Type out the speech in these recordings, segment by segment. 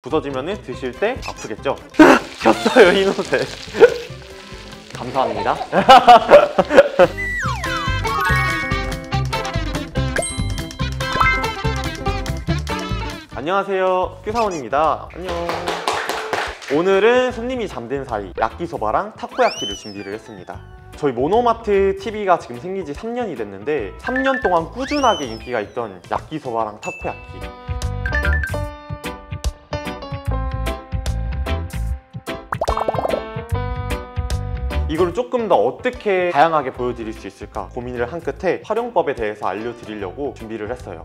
부서지면 드실 때 아프겠죠? 켰어요 이노세. 감사합니다. 안녕하세요, 큐사원입니다. 안녕. 오늘은 손님이 잠든 사이 야끼소바랑 타코야키를 준비를 했습니다. 저희 모노마트 TV가 지금 생긴 지 3년이 됐는데 3년 동안 꾸준하게 인기가 있던 야끼소바랑 타코야키. 이걸 조금 더 어떻게 다양하게 보여드릴 수 있을까 고민을 한 끝에 활용법에 대해서 알려드리려고 준비를 했어요.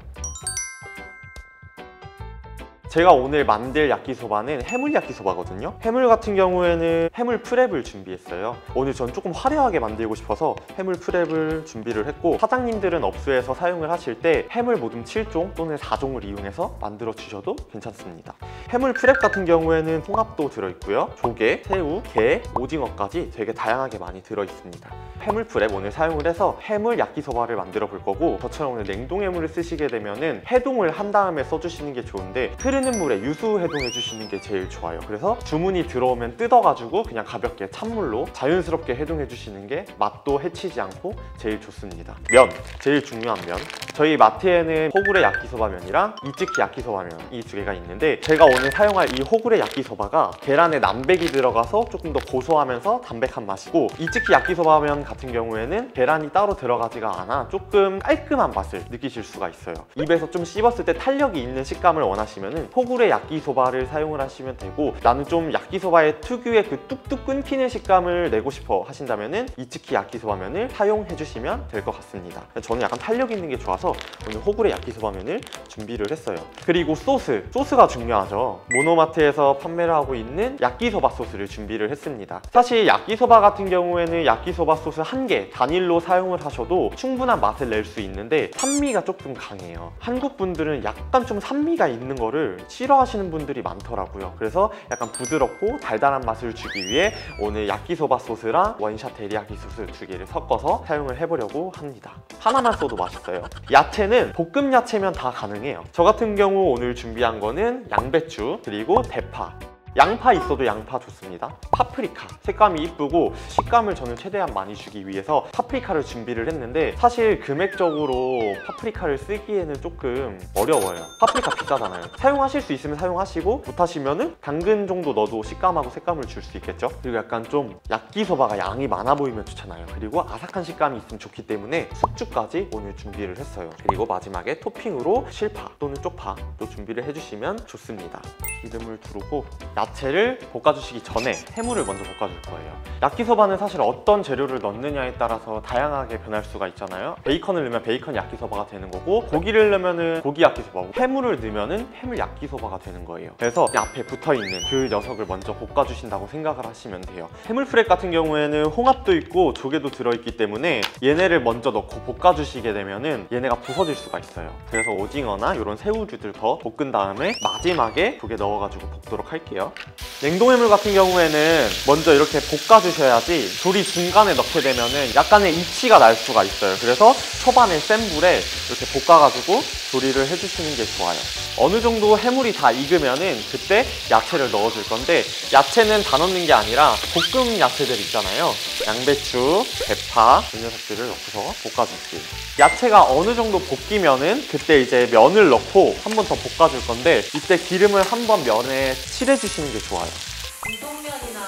제가 오늘 만들 야끼소바는 해물 야끼소바거든요. 해물 같은 경우에는 해물 프랩을 준비했어요. 오늘 전 조금 화려하게 만들고 싶어서 해물 프랩을 준비를 했고, 사장님들은 업소에서 사용을 하실 때 해물 모듬 7종 또는 4종을 이용해서 만들어 주셔도 괜찮습니다. 해물 프랩 같은 경우에는 홍합도 들어있고요, 조개, 새우, 게, 오징어까지 되게 다양하게 많이 들어있습니다. 해물 프랩 오늘 사용을 해서 해물 야끼소바를 만들어 볼 거고, 저처럼 오늘 냉동 해물을 쓰시게 되면은 해동을 한 다음에 써주시는 게 좋은데 흐르는 물에 유수 해동해 주시는 게 제일 좋아요. 그래서 주문이 들어오면 뜯어가지고 그냥 가볍게 찬물로 자연스럽게 해동해 주시는 게 맛도 해치지 않고 제일 좋습니다. 면, 제일 중요한 면. 저희 마트에는 호구레 야끼소바면이랑 이츠키 야끼소바면 이 두 개가 있는데, 제가 오늘 사용할 이 호구레 야끼소바가 계란에 남백이 들어가서 조금 더 고소하면서 담백한 맛이고, 이츠키 야끼소바면 같은 경우에는 계란이 따로 들어가지가 않아 조금 깔끔한 맛을 느끼실 수가 있어요. 입에서 좀 씹었을 때 탄력이 있는 식감을 원하시면은 호구레 야끼소바를 사용을 하시면 되고, 나는 좀 야끼소바의 특유의 그 뚝뚝 끊기는 식감을 내고 싶어 하신다면은 이츠키 야끼소바면을 사용해 주시면 될 것 같습니다. 저는 약간 탄력 있는 게 좋아서 오늘 호구레 야끼소바면을 준비를 했어요. 그리고 소스가 중요하죠. 모노마트에서 판매를 하고 있는 야끼소바 소스를 준비를 했습니다. 사실 야끼소바 같은 경우에는 야끼소바 소스 한 개 단일로 사용을 하셔도 충분한 맛을 낼 수 있는데 산미가 조금 강해요. 한국 분들은 약간 좀 산미가 있는 거를 싫어하시는 분들이 많더라고요. 그래서 약간 부드럽고 달달한 맛을 주기 위해 오늘 야끼소바 소스랑 원샷 데리야끼 소스 두 개를 섞어서 사용을 해보려고 합니다. 하나만 써도 맛있어요. 야채는 볶음 야채면 다 가능해요. 저 같은 경우 오늘 준비한 거는 양배추 그리고 대파, 양파 있어도 양파 좋습니다. 파프리카, 색감이 이쁘고 식감을 저는 최대한 많이 주기 위해서 파프리카를 준비를 했는데, 사실 금액적으로 파프리카를 쓰기에는 조금 어려워요. 파프리카 비싸잖아요. 사용하실 수 있으면 사용하시고, 못하시면은 당근 정도 넣어도 식감하고 색감을 줄 수 있겠죠. 그리고 약간 좀 야끼소바가 양이 많아 보이면 좋잖아요. 그리고 아삭한 식감이 있으면 좋기 때문에 숙주까지 오늘 준비를 했어요. 그리고 마지막에 토핑으로 실파 또는 쪽파도 준비를 해주시면 좋습니다. 기름을 두르고 야채를 볶아주시기 전에 해물을 먼저 볶아줄 거예요. 야끼소바는 사실 어떤 재료를 넣느냐에 따라서 다양하게 변할 수가 있잖아요. 베이컨을 넣으면 베이컨 야끼소바가 되는 거고, 고기를 넣으면 고기 야끼소바고, 해물을 넣으면 해물 야끼소바가 되는 거예요. 그래서 앞에 붙어있는 그 녀석을 먼저 볶아주신다고 생각을 하시면 돼요. 해물 프랩 같은 경우에는 홍합도 있고 조개도 들어있기 때문에 얘네를 먼저 넣고 볶아주시게 되면은 얘네가 부서질 수가 있어요. 그래서 오징어나 이런 새우류들 더 볶은 다음에 마지막에 조개 넣어가지고 볶도록 할게요. 냉동해물 같은 경우에는 먼저 이렇게 볶아주셔야지 조리 중간에 넣게 되면은 약간의 이치가 날 수가 있어요. 그래서 초반에 센 불에 이렇게 볶아가지고 조리를 해주시는 게 좋아요. 어느 정도 해물이 다 익으면은 그때 야채를 넣어줄 건데, 야채는 다 넣는 게 아니라 볶음 야채들 있잖아요. 양배추, 대파 이 녀석들을 넣고서 볶아줄게요. 야채가 어느 정도 볶이면은 그때 이제 면을 넣고 한 번 더 볶아줄 건데, 이때 기름을 한번 면에 칠해주시는 게 좋아요. 우동면이나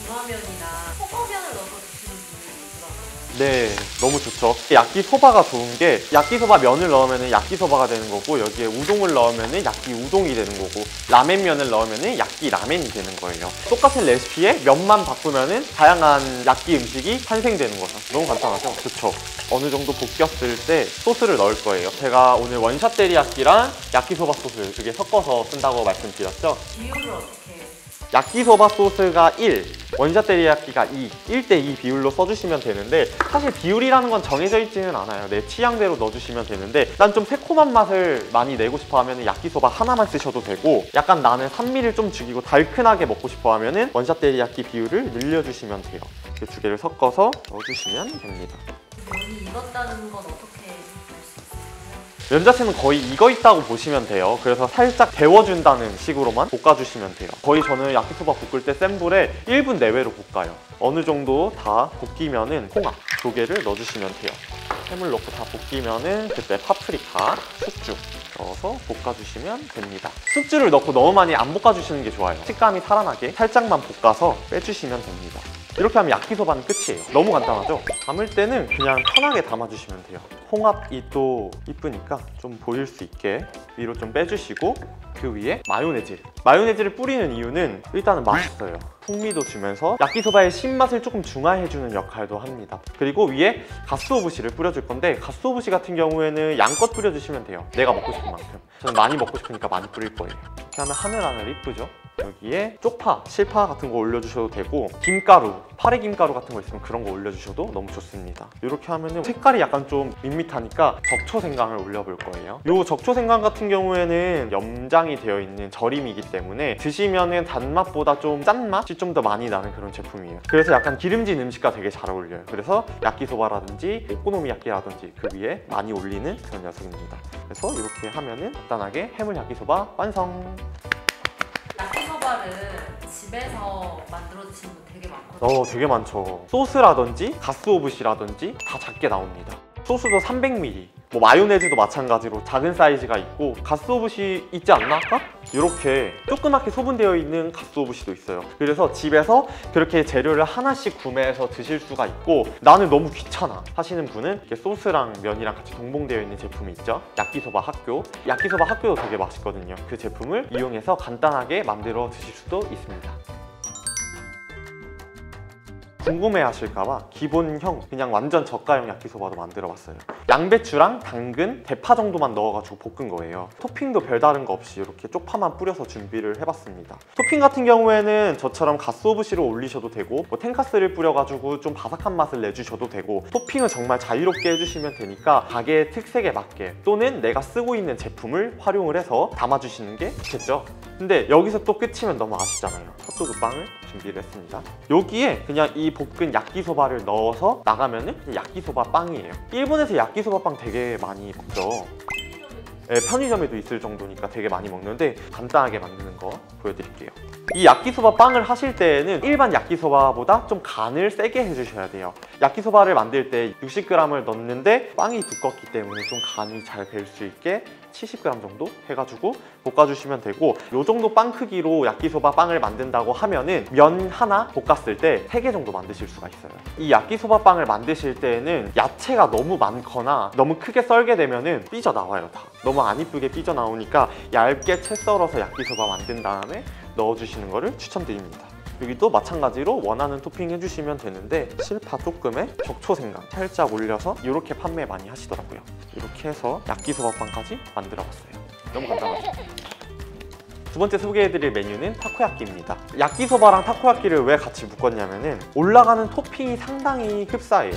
중화면이나 소금면을 넣어서 드시는 분들이 있더라고요. 네, 너무 좋죠. 야끼소바가 좋은 게 야끼소바 면을 넣으면 야끼소바가 되는 거고, 여기에 우동을 넣으면 야끼 우동이 되는 거고, 라멘면을 넣으면 야끼 라멘이 되는 거예요. 똑같은 레시피에 면만 바꾸면 다양한 야끼 음식이 탄생되는 거죠. 너무 간단하죠? 그쵸? 어느 정도 볶였을 때 소스를 넣을 거예요. 제가 오늘 원샷 데리야끼랑 야끼소바 소스 두 개 섞어서 쓴다고 말씀드렸죠? 비율을 어떻게 해요? 야끼소바 소스가 1, 원샷 데리야끼가 2, 1:2 비율로 써주시면 되는데, 사실 비율이라는 건 정해져 있지는 않아요. 내 취향대로 넣어주시면 되는데, 난 좀 새콤한 맛을 많이 내고 싶어 하면 야끼소바 하나만 쓰셔도 되고, 약간 나는 산미를 좀 죽이고 달큰하게 먹고 싶어 하면 원샷 데리야끼 비율을 늘려주시면 돼요. 이 두 개를 섞어서 넣어주시면 됩니다. 면이 익었다는 건 어떻게 알 수 있어요? 면자채는 거의 익어 있다고 보시면 돼요. 그래서 살짝 데워준다는 식으로만 볶아주시면 돼요. 거의 저는 야끼소바 볶을 때 센 불에 1분 내외로 볶아요. 어느 정도 다 볶이면은 홍합, 조개를 넣어주시면 돼요. 해물 넣고 다 볶이면은 그때 파프리카, 숙주 넣어서 볶아주시면 됩니다. 숙주를 넣고 너무 많이 안 볶아주시는 게 좋아요. 식감이 살아나게 살짝만 볶아서 빼주시면 됩니다. 이렇게 하면 야끼소바는 끝이에요. 너무 간단하죠? 담을 때는 그냥 편하게 담아주시면 돼요. 홍합이 또 이쁘니까 좀 보일 수 있게 위로 좀 빼주시고 그 위에 마요네즈를 뿌리는 이유는 일단은 맛있어요. 풍미도 주면서 야끼소바의 신맛을 조금 중화해주는 역할도 합니다. 그리고 위에 가쓰오부시를 뿌려줄 건데 가쓰오부시 같은 경우에는 양껏 뿌려주시면 돼요. 내가 먹고 싶은 만큼. 저는 많이 먹고 싶으니까 많이 뿌릴 거예요. 이렇게 하면 하늘하늘 이쁘죠? 여기에 쪽파, 실파 같은 거 올려주셔도 되고 김가루, 파래김가루 같은 거 있으면 그런 거 올려주셔도 너무 좋습니다. 이렇게 하면은 색깔이 약간 좀 밋밋하니까 적초생강을 올려볼 거예요. 이 적초생강 같은 경우에는 염장이 되어 있는 절임이기 때문에 드시면은 단맛보다 좀 짠맛이 좀 더 많이 나는 그런 제품이에요. 그래서 약간 기름진 음식과 되게 잘 어울려요. 그래서 야끼소바라든지 오코노미야끼라든지 그 위에 많이 올리는 그런 녀석입니다. 그래서 이렇게 하면은 간단하게 해물 야끼소바 완성! 야끼소바를 집에서 만들어 드시는 분 되게 많거든요. 되게 많죠. 소스라든지 가쓰오부시라든지 다 작게 나옵니다. 소스도 300ml, 뭐 마요네즈도 마찬가지로 작은 사이즈가 있고 가쓰오부시 있지 않나? 이렇게 조그맣게 소분되어 있는 가쓰오부시도 있어요. 그래서 집에서 그렇게 재료를 하나씩 구매해서 드실 수가 있고 나는 너무 귀찮아 하시는 분은 이렇게 소스랑 면이랑 같이 동봉되어 있는 제품이 있죠. 야끼소바 학교. 야끼소바 학교도 되게 맛있거든요. 그 제품을 이용해서 간단하게 만들어 드실 수도 있습니다. 궁금해하실까봐 기본형 그냥 완전 저가형 야끼소바도 만들어봤어요. 양배추랑 당근, 대파 정도만 넣어가지고 볶은 거예요. 토핑도 별다른 거 없이 이렇게 쪽파만 뿌려서 준비를 해봤습니다. 토핑 같은 경우에는 저처럼 가쓰오부시를 올리셔도 되고 뭐 텐카스를 뿌려가지고 좀 바삭한 맛을 내주셔도 되고 토핑은 정말 자유롭게 해주시면 되니까 가게의 특색에 맞게 또는 내가 쓰고 있는 제품을 활용을 해서 담아주시는 게 좋겠죠. 근데 여기서 또 끝이면 너무 아쉽잖아요. 핫도그 빵을 준비를 했습니다. 여기에 그냥 이 볶은 야끼소바를 넣어서 나가면은 야끼소바 빵이에요. 일본에서 야끼소바 빵 되게 많이 먹죠. 네, 편의점에도 있을 정도니까 되게 많이 먹는데 간단하게 만드는 거 보여드릴게요. 이 야끼소바 빵을 하실 때에는 일반 야끼소바보다 좀 간을 세게 해주셔야 돼요. 야끼소바를 만들 때 60g을 넣는데 빵이 두껍기 때문에 좀 간이 잘 될 수 있게 70g 정도 해가지고 볶아주시면 되고 이 정도 빵 크기로 야끼소바 빵을 만든다고 하면은 면 하나 볶았을 때 3개 정도 만드실 수가 있어요. 이 야끼소바 빵을 만드실 때에는 야채가 너무 많거나 너무 크게 썰게 되면은 삐져나와요. 다 너무 안 이쁘게 삐져나오니까 얇게 채 썰어서 야끼소바 만든 다음에 넣어주시는 거를 추천드립니다. 여기도 마찬가지로 원하는 토핑 해주시면 되는데 실파 조금에 적초생강 살짝 올려서 이렇게 판매 많이 하시더라고요. 이렇게 해서 야끼소바빵까지 만들어봤어요. 너무 간단하죠? 두 번째 소개해드릴 메뉴는 타코야끼입니다. 야끼소바랑 타코야끼를 왜 같이 묶었냐면은 올라가는 토핑이 상당히 흡사해요.